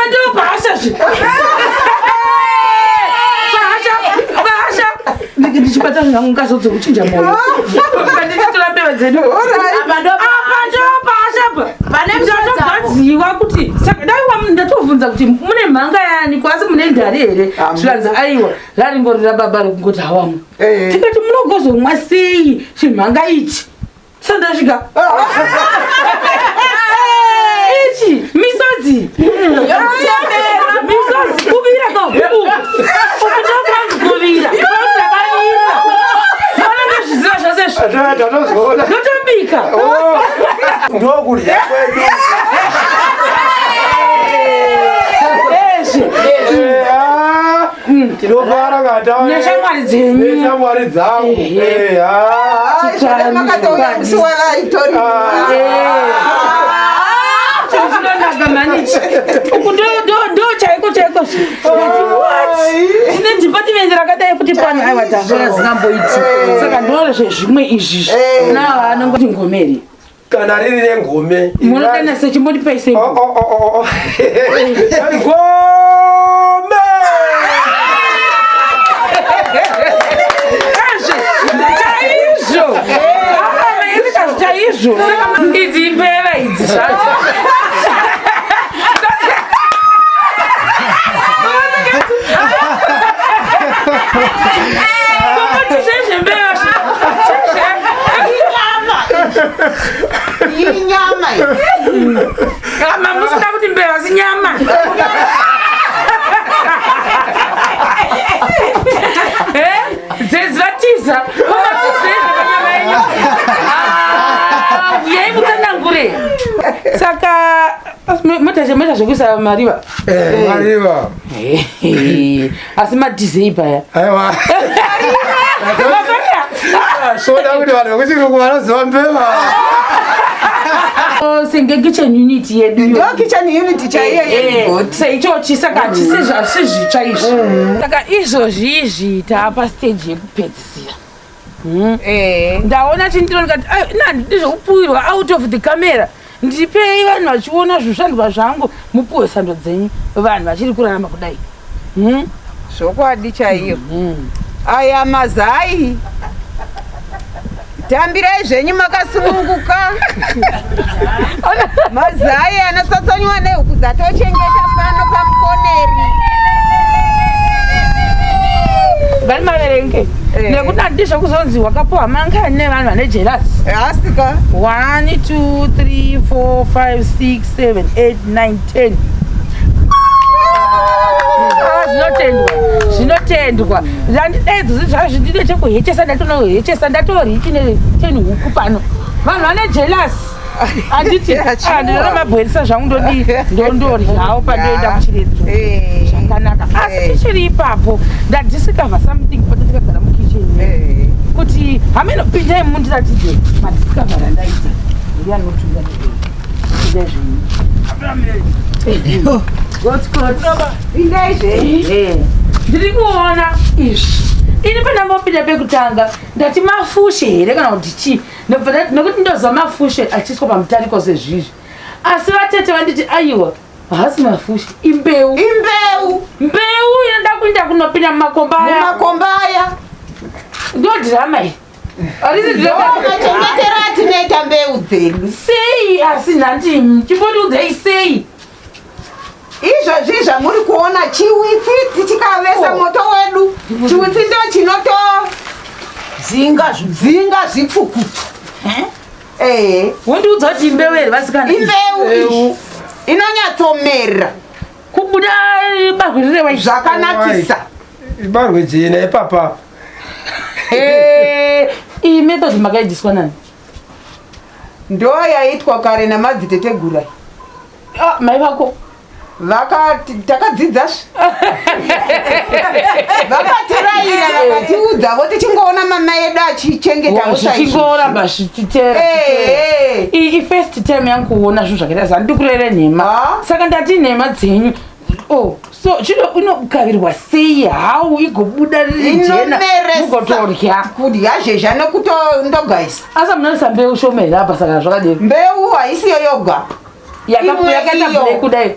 ndo bahasha. Ndichibata zvangu ngazodze kuchinja moyo. Ndinotora mbeva dzedu. Abando bahasha. Vane mtoto kuti saka dai ndatovunza kuti mune mhanga yani kwasi mune ndari here. Zvilanza aiwa. Laringorira baba ngoti hawamu. Tikati munogozomwa sei chimhanga ichi. Sandasvika. Ichi misodzi. Misodzi kuvira ko. Kuvira. Notobika. Ndokurya kwedu. Tinofara ngata. Neshamwari dzenyu. Neshamwari dzangu. Makatoka kusiwala itori. Ndo chaiko. What? Tine department rakadai kuti pano aiwa tazvona zingamboiti. Saka ndore zvimwe izvi. Na anongoti ngomeri. Kana riri nengome. Munokana sechimboti paise. Ngome. Chaizvo. Saka idzi mbeva idzi zvacho. Inyama. Kama musina kuti mbeva zinyama. Dzezvatiza. Yai mutsanangure. Saka mota zvekuisa mariva. Mariva. Asi madizei paya. Aiwa. Soda kuti vanhu vekuchirungu vanoziva mbeva. Senge kitchen unit yedu. Ndo kitchen unit chaiye. Saichochi saka chisizvi chaizvo. Saka izvozvi taapa stage yekupedzisira. Ndaona chindironika ndizvokupuwirwa out of the camera. Ndipei vanhu vachiona zvishandwa zvangu mupuwe sando dzenyu vanhu vachiri kurarama kudai. Zvokwadi chaiyo. Aya mazai. Tambirai zvenyu makasununguka. Mazai anotsatsonywa nehuku dzatochengeta pano pamukoneri. Ngari maverenge. Nekuti handizvo kuzonzi wakapuwa mangani nevanhu vane jelasi. Asika. 1, 2, 3, 4, 5, 6, 7, 8, 9, 10. Zvinotendwa. Zvandidedzo zvazvo ndine chekuhechesa ndatonohechesa ndatori chine 10 huku pano. Vanhu vane jelasi. Anditi ndinona mabweresa zvangu ndondoryawo pandoenda kuchiredzo. Zvakanaka. Asi tichiri ipapo ndadiscover something patakagara mukitchen. Kuti haminopindai mundiratidze madiscover andaita. Ndiri anotunga ndezvinhu. Ndiri kuona izvi. Ini pandambopinda pekutanga ndati mafushe here kana kuti chii nekuti ndoziva mafushe achiiswa pamutariko sezvizvi. Asi vatete vanditi aiwa haasi mafushe imbeu. Mbeu inoda kuenda kunopinda mumakombaya. Ndodhirama iyi. Machengetera atinoita mbeu dzedu. Sei asi nhandimi chimbondiudzai sei. Izvozvi zvamuri kuona chiwitsi tichikavesa moto wedu. Chiwitsi ndo chinotodzinga zvipfukutu. Wondiudza kuti imbeu here vasikana. Imbeu inonyatsomera. Kubuda barwe rirewa zvakanakisa. Barwe jena ipapa. Iyi method makadzidziswa nani? Ndo yaitwa kare namadzitetegura. Mai vako takadzidza vakatiraira vakatiudza voti chingoona mama yedu achichengeta zvichingoramba zvichitera. First time yangu kuona zvinhu zvakaita zva ndikurere nhema. Saka ndati nhema dzenyu so inokavirwa sei hau igobuda riri jena mugotorya kudya zhezha nekutondogaisa. Asa munoisa mbeu shoma here apa saka zvakadini? Mbeu haisiyo yoga yakaita kudai.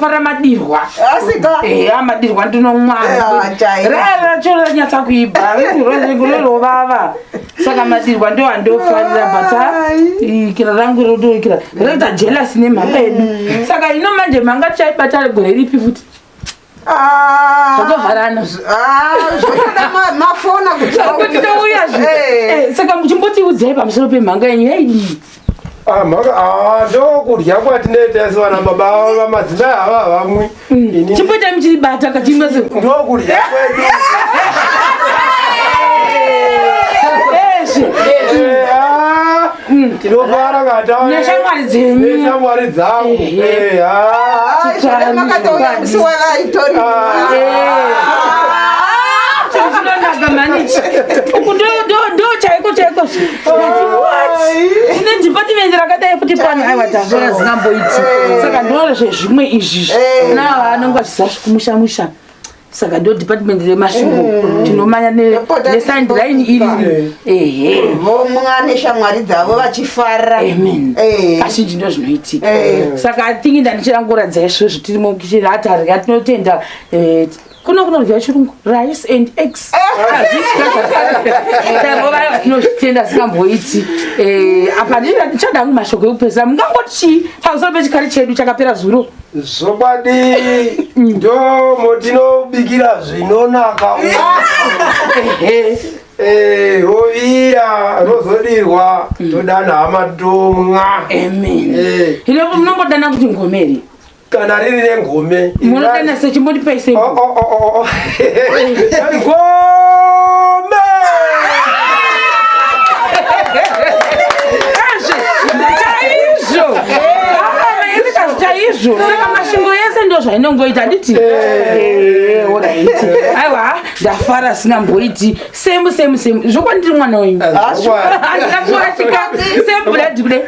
ndinofarira madirwa asika madirwa ndinomwa rara choro nyatsa kuibva rorovava saka madirwa ndo andofarira bata kira rangu rodokira rota jealous nemhanga yedu saka ino manje mhanga chaibata gore ripi futi zvatovharana mafona kuti ndouya saka muchimbotiudzai pamusoro pemhanga yenyu yaidii ndokudya kwatinoita sevana baba vamadzimai ava vamwe chimboita muchiribata kachimwese ndokudya kwedu tinofara neshamwari dzenyu neshamwari dzangu chaiko tine department rakadai kuti pano aiwa tavera zinamboiti saka ndinoona zvezvimwe izvi navo anenge achizasvikumushamusha saka ndo department remasvingo tinomanya nesandiline iri vomwana shamwari dzavo vachifarira kazhinji ndo zvinoitika saka thingi ndandichiranguradzai izvozvo tirimo kichiratari yatinotenda kunorya chirungu rice and eggs tinozvitenda zikamboiti apa ndichadangu mashoko ekupesa mungangoti chii pamusoro pechikari chedu chakapera zuro zokwadi ndo motinobikira zvinonaka rovira rozodirwa todana hama tomwa hino munombodana kuti ngomeri kana riri rengome munodana sechimbotipaiseii chaizvo saka masvingo yese ndo zvainongoita nditi oraiti aiwa ndafara sinamboiti semu zvokwandiri mwana wenyu andinakuatika sembudadikude